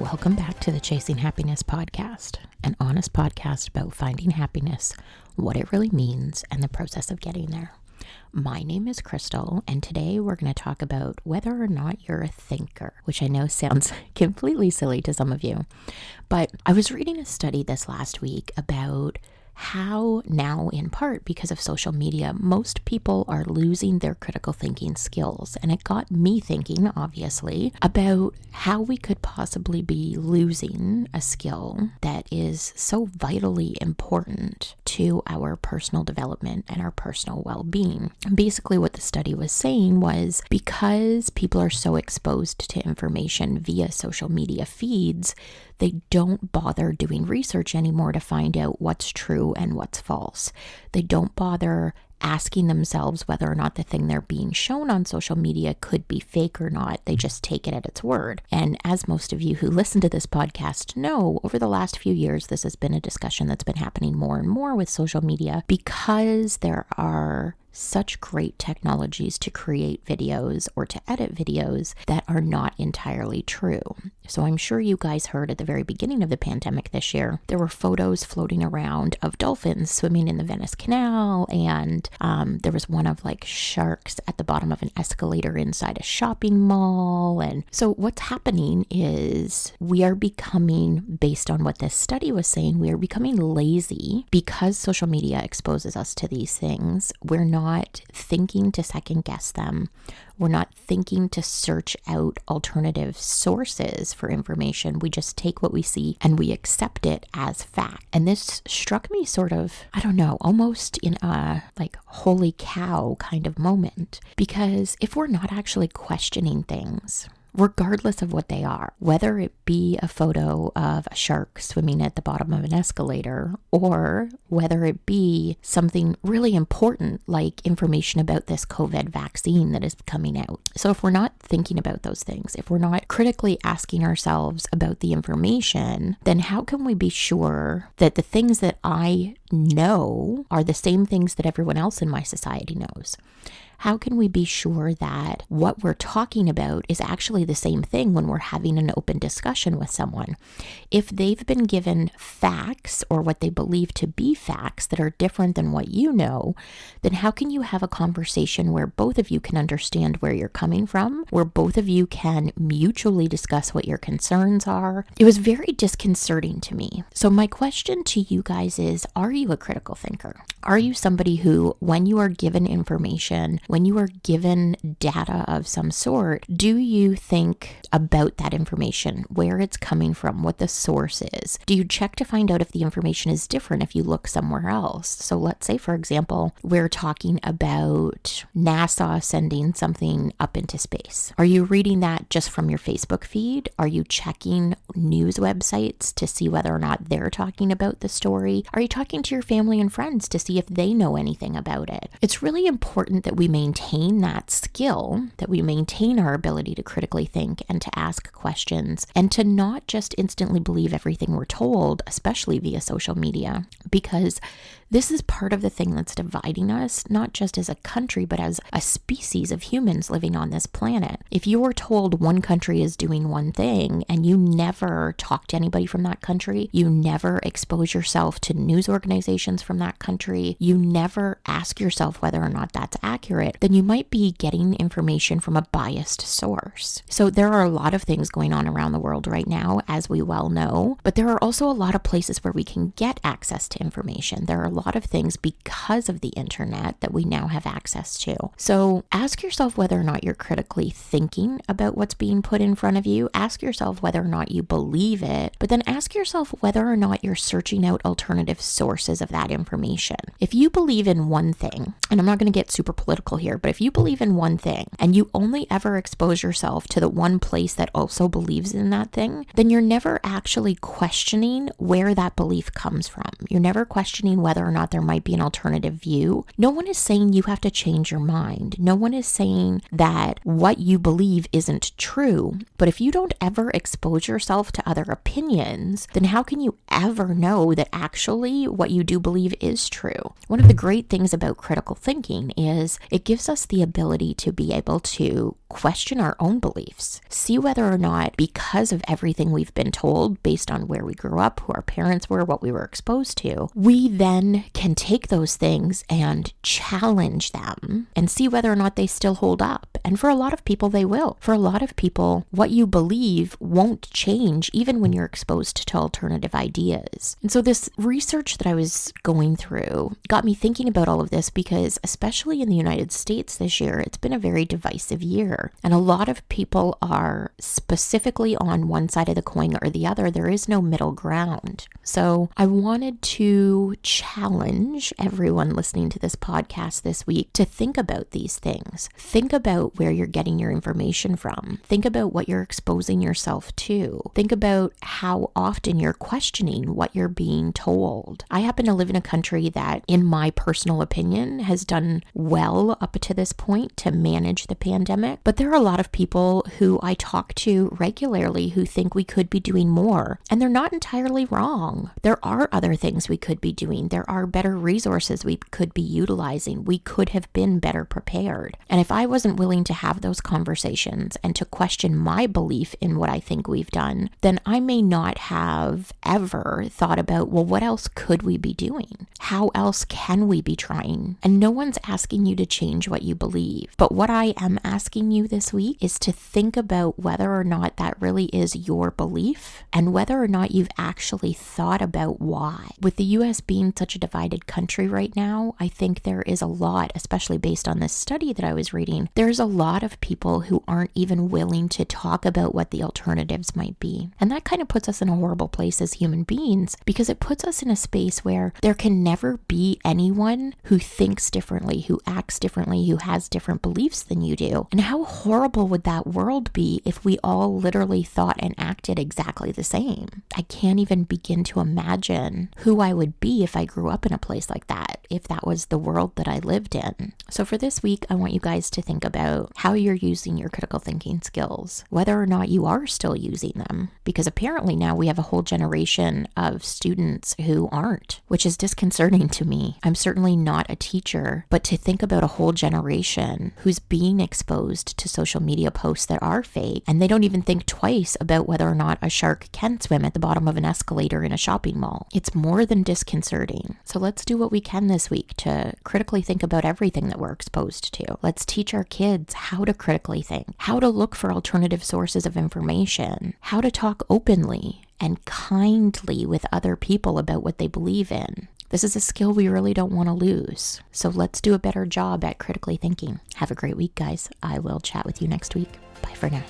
Welcome back to the Chasing Happiness podcast, an honest podcast about finding happiness, what it really means, and the process of getting there. My name is Crystal, and today we're going to talk about whether or not you're a thinker, which I know sounds completely silly to some of you. But I was reading a study this last week about how now, in part because of social media, most people are losing their critical thinking skills. And it got me thinking, obviously, about how we could possibly be losing a skill that is so vitally important to our personal development and our personal well-being. Basically, what the study was saying was because people are so exposed to information via social media feeds, they don't bother doing research anymore to find out what's true and what's false. They don't bother asking themselves whether or not the thing they're being shown on social media could be fake or not. They just take it at its word. And as most of you who listen to this podcast know, over the last few years, this has been a discussion that's been happening more and more with social media because there are such great technologies to create videos or to edit videos that are not entirely true. So I'm sure you guys heard at the very beginning of the pandemic this year, there were photos floating around of dolphins swimming in the Venice Canal, and there was one of like sharks at the bottom of an escalator inside a shopping mall. And so what's happening is we are becoming, based on what this study was saying, we are becoming lazy because social media exposes us to these things. We're not thinking to second guess them. We're not thinking to search out alternative sources for information. We just take what we see and we accept it as fact. And this struck me sort of, I don't know, almost in a like holy cow kind of moment. Because if we're not actually questioning things, regardless of what they are, whether it be a photo of a shark swimming at the bottom of an escalator, or whether it be something really important like information about this COVID vaccine that is coming out. So if we're not thinking about those things, if we're not critically asking ourselves about the information, then how can we be sure that the things that I know are the same things that everyone else in my society knows? How can we be sure that what we're talking about is actually the same thing when we're having an open discussion with someone? If they've been given facts or what they believe to be facts that are different than what you know, then how can you have a conversation where both of you can understand where you're coming from, where both of you can mutually discuss what your concerns are? It was very disconcerting to me. So my question to you guys is, are you a critical thinker? Are you somebody who, when you are given information, when you are given data of some sort, do you think about that information, where it's coming from, what the source is? Do you check to find out if the information is different if you look somewhere else? So let's say, for example, we're talking about NASA sending something up into space. Are you reading that just from your Facebook feed? Are you checking news websites to see whether or not they're talking about the story? Are you talking to your family and friends to see if they know anything about it? It's really important that we maintain that skill, that we maintain our ability to critically think and to ask questions and to not just instantly believe everything we're told, especially via social media, because this is part of the thing that's dividing us, not just as a country, but as a species of humans living on this planet. If you were told one country is doing one thing and you never talk to anybody from that country, you never expose yourself to news organizations from that country, you never ask yourself whether or not that's accurate, then you might be getting information from a biased source. So there are a lot of things going on around the world right now, as we well know, but there are also a lot of places where we can get access to information. There are a lot of things because of the internet that we now have access to. So ask yourself whether or not you're critically thinking about what's being put in front of you. Ask yourself whether or not you believe it, but then ask yourself whether or not you're searching out alternative sources of that information. If you believe in one thing, and I'm not going to get super political here, but if you believe in one thing and you only ever expose yourself to the one place that also believes in that thing, then you're never actually questioning where that belief comes from. You're never questioning whether or not there might be an alternative view, no one is saying you have to change your mind. No one is saying that what you believe isn't true. But if you don't ever expose yourself to other opinions, then how can you ever know that actually what you do believe is true? One of the great things about critical thinking is it gives us the ability to be able to question our own beliefs, see whether or not, because of everything we've been told based on where we grew up, who our parents were, what we were exposed to, we then can take those things and challenge them and see whether or not they still hold up. And for a lot of people, they will. For a lot of people, what you believe won't change even when you're exposed to alternative ideas. And so this research that I was going through got me thinking about all of this because, especially in the United States this year, it's been a very divisive year. And a lot of people are specifically on one side of the coin or the other. There is no middle ground. So I wanted to challenge everyone listening to this podcast this week to think about these things. Think about where you're getting your information from. Think about what you're exposing yourself to. Think about how often you're questioning what you're being told. I happen to live in a country that, in my personal opinion, has done well up to this point to manage the pandemic. But there are a lot of people who I talk to regularly who think we could be doing more, and they're not entirely wrong. There are other things we could be doing. There are better resources we could be utilizing. We could have been better prepared. And if I wasn't willing to have those conversations and to question my belief in what I think we've done, then I may not have ever thought about, well, what else could we be doing? How else can we be trying? And no one's asking you to change what you believe. But what I am asking you this week is to think about whether or not that really is your belief and whether or not you've actually thought about why. With the US being such a divided country right now, I think there is a lot, especially based on this study that I was reading, there's a lot of people who aren't even willing to talk about what the alternatives might be. And that kind of puts us in a horrible place as human beings because it puts us in a space where there can never be anyone who thinks differently, who acts differently, who has different beliefs than you do. And how horrible would that world be if we all literally thought and acted exactly the same? I can't even begin to imagine who I would be if I grew up in a place like that, if that was the world that I lived in. So for this week, I want you guys to think about how you're using your critical thinking skills, whether or not you are still using them, because apparently now we have a whole generation of students who aren't, which is disconcerting to me. I'm certainly not a teacher, but to think about a whole generation who's being exposed to social media posts that are fake, and they don't even think twice about whether or not a shark can swim at the bottom of an escalator in a shopping mall. It's more than disconcerting. So let's do what we can this week to critically think about everything that we're exposed to. Let's teach our kids how to critically think, how to look for alternative sources of information, how to talk openly and kindly with other people about what they believe in. This is a skill we really don't want to lose. So let's do a better job at critically thinking. Have a great week, guys. I will chat with you next week. Bye for now.